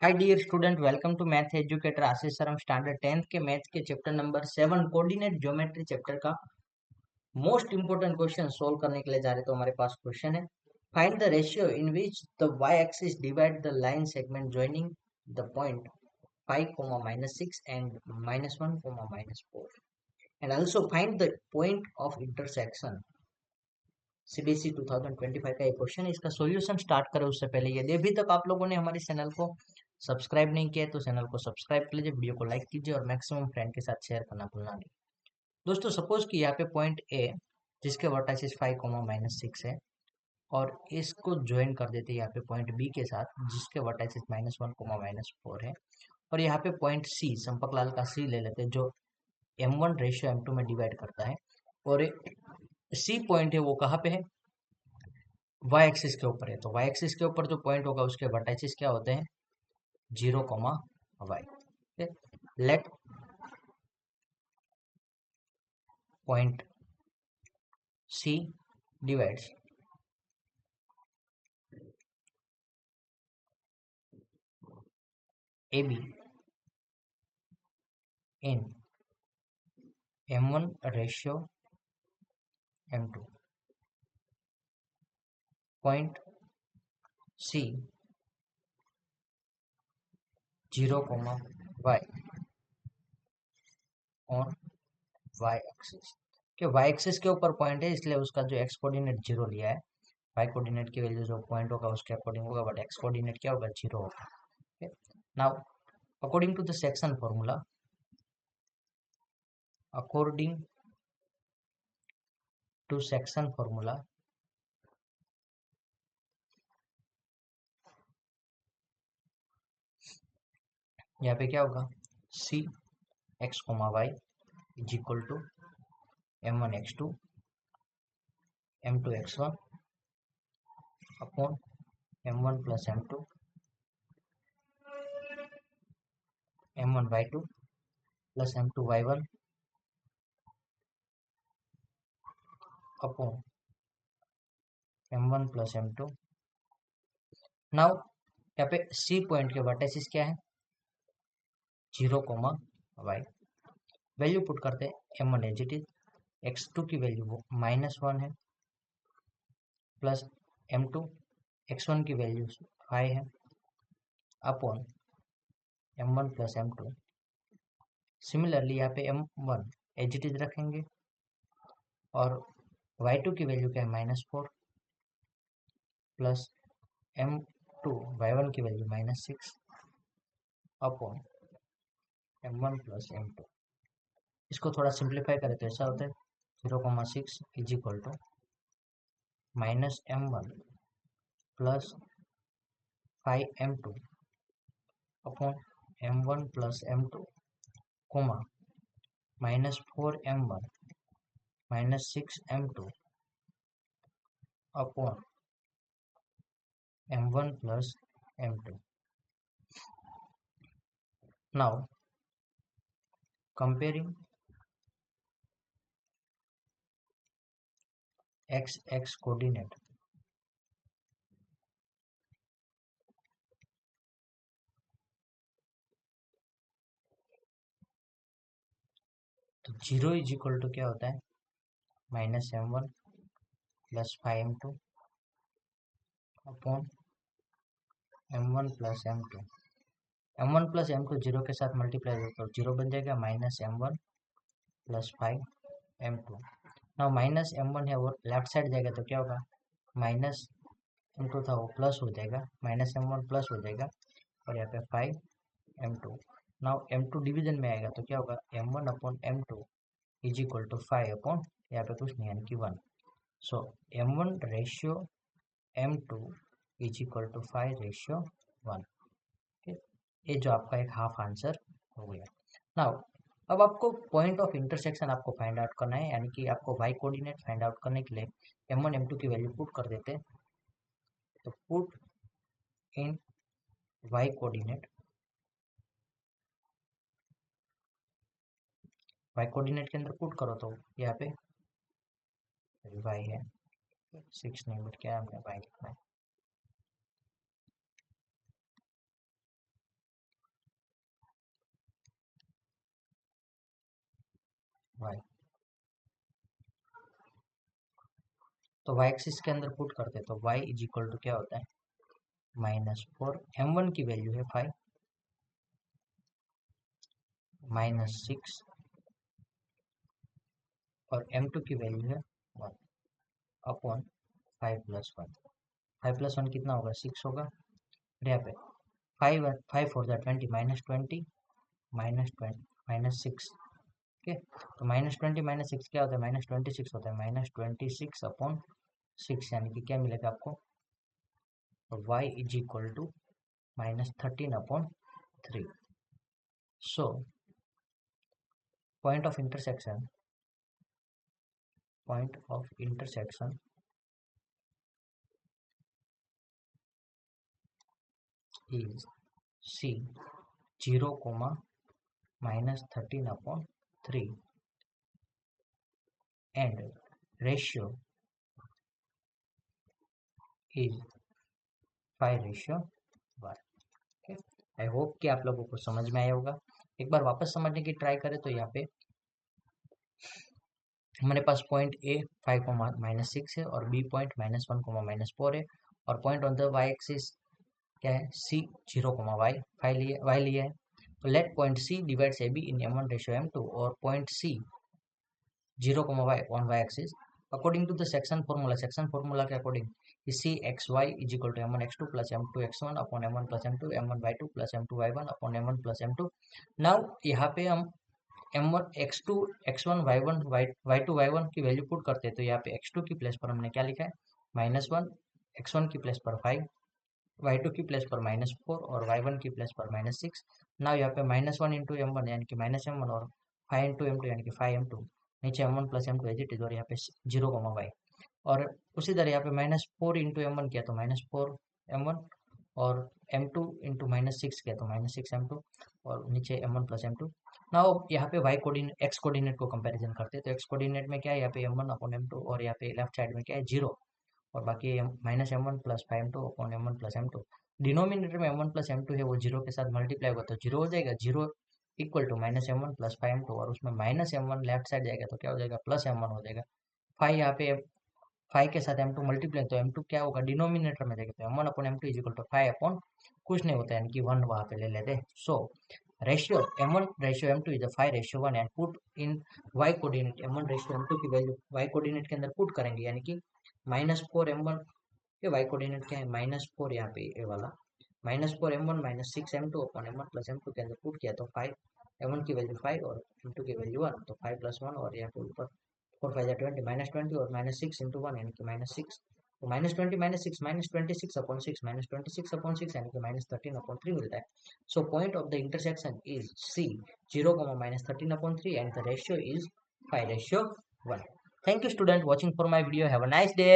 Hi dear student, welcome to math educator Ashish sir. हम standard 10th के math के chapter number 7 coordinate geometry chapter का most important question solve करने के लिए जा रहे हैं। तो हमारे पास क्वेश्चन है, find the ratio in which the y axis divide the line segment joining the point 5, -6 and -1, -4 and also find the point of intersection. CBSE 2025 का एक क्वेश्चन है। इसका सॉल्यूशन स्टार्ट करें उससे पहले यदि अभी तक आप लोगों ने हमारे चैनल को सब्सक्राइब नहीं किया है तो चैनल को सब्सक्राइब कर लीजिए, वीडियो को लाइक कीजिए और मैक्सिमम फ्रेंड के साथ शेयर करना भूलना नहीं। दोस्तों सपोज कि यहाँ पे पॉइंट ए जिसके वर्टाइसिस 5, -6 है और इसको ज्वाइन कर देते हैं यहाँ पे पॉइंट बी के साथ जिसके वर्टाइसिस -1, -4 है। और यहाँ पे पॉइंट सी संपर्क लाल का सी ले लेते हैं जो m1 रेशियो m2 में डिवाइड करता है। और सी पॉइंट है वो कहाँ पे है, वाई एक्सिस के ऊपर है। तो वाई एक्सिस के ऊपर जो पॉइंट होगा उसके वर्टाइसिस क्या होते हैं, 0, y. Let point C divides A B in m1 ratio m2। Point C 0, y on y axis के वाई एक्सिस के ऊपर पॉइंट है इसलिए उसका जो एक्स कोऑर्डिनेट 0 लिया है। वाई कोऑर्डिनेट की वैल्यू जो पॉइंट होगा उसके अकॉर्डिंग होगा, बट एक्स कोऑर्डिनेट क्या होगा, 0 होगा। Now according to the section formula, according to section formula यहाँ पे क्या होगा, C X comma Y is equal to m1 x2 m2 x1 upon m1 plus m2 m1 y2 plus m2 y1 upon m1 plus m2। Now यहाँ पे C point के vertices क्या है, 0, Y. Value put करते हैं m1 as it is, x2 की value वो -1 है, प्लस m2 x1 की वैल्यू 5 है upon m1 plus m2। Similarly यहाँ पे m1 एज इट इज रखेंगे और y2 की वैल्यू क्या है, -4 प्लस m2 y1 की value -6 upon m1 plus m2। इसको थोड़ा सिंप्लीफाई करें तो ऐसा होता है 0,6 is equal to -m1 plus 5m2 upon m1 plus m2 comma -4m1 -6m2 upon m1 plus m2। Now comparing x coordinate, तो 0 इज इक्वल टू क्या होता है, -m1 plus 5m2 upon m1 plus m2। m1 plus m2 0 के साथ multiply हो तो 0 बन जाएगा, -m1 प्लस 5m2। ना -m1 है वो लेफ्ट साइड जाएगा तो क्या होगा, -m2 था वो प्लस हो जाएगा, -m1 प्लस हो जाएगा और यहाँ पे 5m2। नाउ m2 डिवीजन में आएगा तो क्या होगा, m1 upon m2 is equal to 5 upon यहाँ पे कुछ नहीं यानी कि 1। So m1 ratio m2 is equal to 5 ratio 1। ये जो आपका एक हाफ आंसर हो गया। नाउ अब आपको पॉइंट ऑफ इंटरसेक्शन आपको फाइंड आउट करना है, यानी कि आपको वाई कोऑर्डिनेट फाइंड आउट करने के लिए m1 m2 की वैल्यू पुट कर देते हैं। तो put in y coordinate, y coordinate के अंदर पुट करो तो यहाँ पे वाई है 6 नहीं बट क्या हमने वाई लिखना है, वाई। तो वाई एक्सिस के अंदर पुट करते तो वाई इज इक्वल टू क्या होता है -4, m1 की वैल्यू है 5, -6 और m2 की वैल्यू है 1 अपॉन 5+1। 5+1 कितना होगा 6 होगा। और यहाँ पे 5 4 20 -20 -20 -6। ओके, तो -20 -6 क्या होता है -26 होता है, -26 अपॉन 6 यानी कि क्या मिलेगा आपको y is equal to -13 upon 3। So point of intersection is C 0, -13 upon 3 and ratio is 5:1। Okay, I hope कि आप लोगों को समझ में आया होगा। एक बार वापस समझने की ट्राई करें तो यहाँ पे हमारे पास पॉइंट ए 5, -6 है और बी पॉइंट -1, -4 है और point on the y axis क्या है सी 0, वाई 5 वाई लिया है। तो let point C divides A B in m1 ratio m2 और point C 0, y on y axis according to the section formula के अकॉर्डिंग इसी xy is equal to m1 x2 plus m2 x1 upon m1 plus m2 m1 y2 plus m2 y1 upon m1 plus m2। Now यहाँ पे हम m1 x2 x1 y1 y2 y1 की value put करते हैं तो यहाँ पे x2 की प्लेस पर हमने क्या लिखा है -1, x1 की प्लेस पर 5, y2 की प्लेस पर -4 और y1 की प्लेस पर -6। नाउ यहाँ पे -1 इंटू m1 यानी कि -m1 और 5 इंटू m2 यानी कि 5m2, नीचे m1 plus m2 as it is और यहाँ पे 0, y और उसी तरह यहाँ पे -4 इंटू m1 किया तो -4 m1 और m2 इंटू -6 किया तो -6 m2 और नीचे m1 प्लस m2। नाउ यहाँ पे y कोऑर्डिनेट x कोऑर्डिनेट को कंपैरिजन करते हैं तो x कोऑर्डिनेट में क्या है यहाँ पे m1 अपॉन m2 और यहाँ पे लेफ्ट साइड में क्या है 0 और बाकी -m1 plus 5m2 upon m1 plus m2। Denominator में m1 प्लस m2 है वो 0 के साथ मल्टीप्लाई होगा तो 0 हो जाएगा, 0 equal to -m1 plus 5m2 और उसमें -m1 लेफ्ट साइड जाएगा तो क्या हो जाएगा +m1 हो जाएगा। 5 यहाँ पे 5 के साथ m2 मल्टीप्लाई तो m2 क्या होगा डिनोमिनेटर में जाएगा तो m1 upon m2 is equal to 5 upon कुछ नहीं होता है यानी कि 1 वहाँ पे ले लेते। So ratio m1 ratio m2 is 5:1 and put in y coordinate m1 ratio m2 की वैल्यू y कोऑर्डिनेट के अंदर पुट करेंगे यानी कि -4 m1 ये y कोऑर्डिनेट क्या है -4 यहाँ पे ये वाला -4 m1 -6 m2 upon m1 plus m2 के अंदर पुट किया तो 5 m1 की वैल्यू 5 और m2 की वैल्यू 1 तो 5+1 और यहाँ पे ऊपर 4 5 20 -20 और -6 इंटू 1 यानी कि -6 तो -20 -6 -26 अपॉन 6 -26 अपॉन 6 यानी कि -13 अपॉन 3 मिलता है। सो point of the intersection is C 0, -13 upon 3 and the ratio is 5:1। Thank you student watching for my video. Have a nice day.